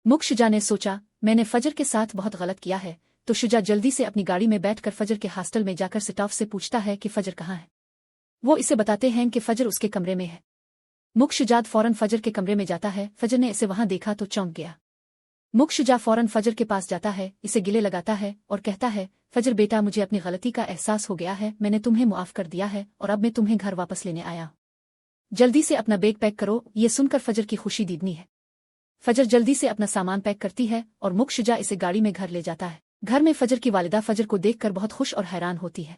मुख शुजा ने सोचा, मैंने फजर के साथ बहुत गलत किया है, तो शुजा जल्दी से अपनी गाड़ी में बैठकर फजर के हॉस्टल में जाकर स्टाफ से पूछता है कि फजर कहाँ है। वो इसे बताते हैं कि फजर उसके कमरे में है। मुख शुजा फौरन फजर के कमरे में जाता है। फजर ने इसे वहां देखा तो चौंक गया। मुख शुजा फौरन फजर के पास जाता है, इसे गिले लगाता है और कहता है, फजर बेटा, मुझे अपनी गलती का एहसास हो गया है, मैंने तुम्हें मुआफ कर दिया है और अब मैं तुम्हें घर वापस लेने आया हूं। जल्दी से अपना बैग पैक करो। ये सुनकर फजर की खुशी दीदनी है। फजर जल्दी से अपना सामान पैक करती है और मुख शुजा इसे गाड़ी में घर ले जाता है। घर में फजर की वालिदा फजर को देखकर बहुत खुश और हैरान होती है।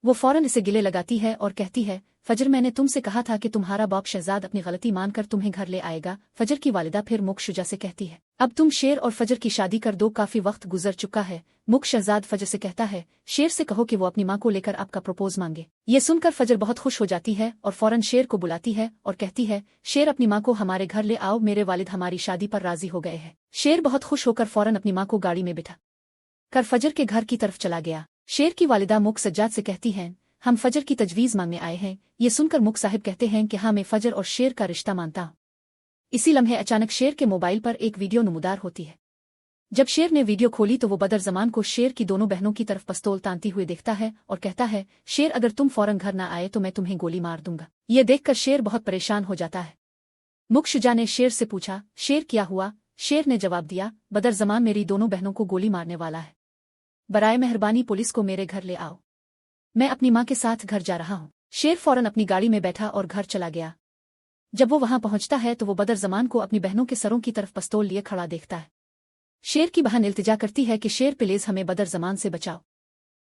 वो फौरन इसे गिले लगाती है और कहती है, फजर, मैंने तुमसे कहा था कि तुम्हारा बाप शहजाद अपनी गलती मानकर तुम्हें घर ले आएगा। फजर की वालिदा फिर मुख शुजा से कहती है, अब तुम शेर और फजर की शादी कर दो, काफी वक्त गुजर चुका है। मुख शहजाद फजर से कहता है, शेर से कहो कि वो अपनी माँ को लेकर आपका प्रपोज मांगे। ये सुनकर फजर बहुत खुश हो जाती है और फौरन शेर को बुलाती है और कहती है, शेर, अपनी माँ को हमारे घर ले आओ, मेरे वालिद हमारी शादी पर राजी हो गए हैं। शेर बहुत खुश होकर फौरन अपनी माँ को गाड़ी में बिठा कर फजर के घर की तरफ चला गया। शेर की वालिदा मुख सज्जाद से कहती हैं, हम फजर की तजवीज़ मांगने आए हैं। ये सुनकर मुख साहिब कहते हैं कि हाँ, मैं फजर और शेर का रिश्ता मानता हूँ। इसी लम्हे अचानक शेर के मोबाइल पर एक वीडियो नमूदार होती है। जब शेर ने वीडियो खोली तो वो बदर जमान को शेर की दोनों बहनों की तरफ पिस्तौल तानती हुए देखता है और कहता है, शेर, अगर तुम फौरन घर न आए तो मैं तुम्हें गोली मार दूंगा। ये देखकर शेर बहुत परेशान हो जाता है। मुख शुजा ने शेर से पूछा, शेर, क्या हुआ? शेर ने जवाब दिया, बदर जमान मेरी दोनों बहनों को गोली मारने वाला है। बराए मेहरबानी पुलिस को मेरे घर ले आओ, मैं अपनी माँ के साथ घर जा रहा हूँ। शेर फौरन अपनी गाड़ी में बैठा और घर चला गया। जब वो वहां पहुंचता है तो वो बदर जमान को अपनी बहनों के सरों की तरफ पिस्तौल लिए खड़ा देखता है। शेर की बहन इल्तिजा करती है कि शेर, प्लीज हमें बदर जमान से बचाओ।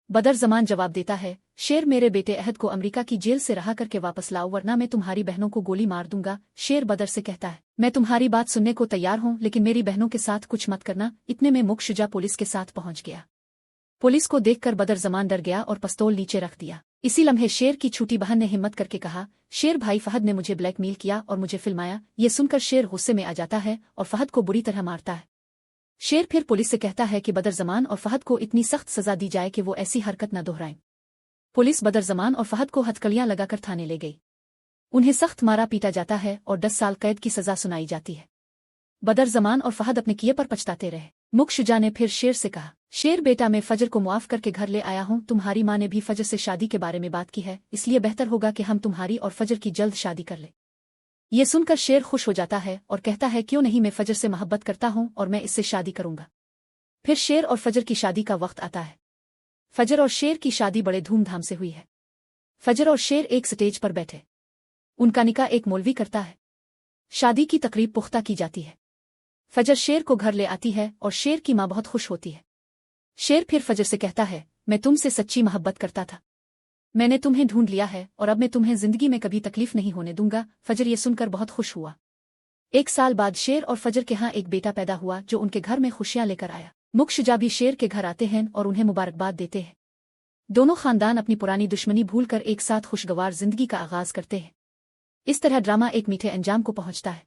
बदर जमान जवाब देता है, शेर, मेरे बेटे अहद को अमेरिका की जेल से रहा करके वापस लाओ, वरना मैं तुम्हारी बहनों को गोली मार दूंगा। शेर बदर से कहता है, मैं तुम्हारी बात सुनने को तैयार हूँ, लेकिन मेरी बहनों के साथ कुछ मत करना। इतने में मुख शुजा पुलिस के साथ पहुंच गया। पुलिस को देखकर बदर जमान डर गया और पिस्तौल नीचे रख दिया। इसी लम्हे शेर की छोटी बहन ने हिम्मत करके कहा, शेर भाई, फहद ने मुझे ब्लैकमेल किया और मुझे फिल्माया। ये सुनकर शेर गुस्से में आ जाता है और फहद को बुरी तरह मारता है। शेर फिर पुलिस से कहता है कि बदर जमान और फहद को इतनी सख्त सजा दी जाए कि वो ऐसी हरकत न दोहराएं। पुलिस बदर जमान और फहद को हथकड़ियां लगाकर थाने ले गई। उन्हें सख्त मारा पीटा जाता है और 10 साल कैद की सजा सुनाई जाती है। बदर जमान और फहद अपने किए पर पछताते रहे। मुख शुजा ने फिर शेर से कहा, शेर बेटा, मैं फजर को मुआफ करके घर ले आया हूँ। तुम्हारी माँ ने भी फजर से शादी के बारे में बात की है, इसलिए बेहतर होगा कि हम तुम्हारी और फजर की जल्द शादी कर ले। ये सुनकर शेर खुश हो जाता है और कहता है, क्यों नहीं, मैं फजर से मोहब्बत करता हूँ और मैं इससे शादी करूंगा। फिर शेर और फजर की शादी का वक्त आता है। फजर और शेर की शादी बड़े धूमधाम से हुई है। फजर और शेर एक स्टेज पर बैठे। उनका निकाह एक मौलवी करता है। शादी की तकरीब पुख्ता की जाती है। फजर शेर को घर ले आती है और शेर की माँ बहुत खुश होती है। शेर फिर फजर से कहता है, मैं तुमसे सच्ची मोहब्बत करता था, मैंने तुम्हें ढूंढ लिया है और अब मैं तुम्हें जिंदगी में कभी तकलीफ नहीं होने दूंगा। फजर ये सुनकर बहुत खुश हुआ। 1 साल बाद शेर और फजर के यहाँ एक बेटा पैदा हुआ जो उनके घर में खुशियां लेकर आया। मुख शुजा भी शेर के घर आते हैं और उन्हें मुबारकबाद देते हैं। दोनों खानदान अपनी पुरानी दुश्मनी भूलकर एक साथ खुशगवार जिंदगी का आगाज करते हैं। इस तरह ड्रामा एक मीठे अंजाम को पहुंचता है।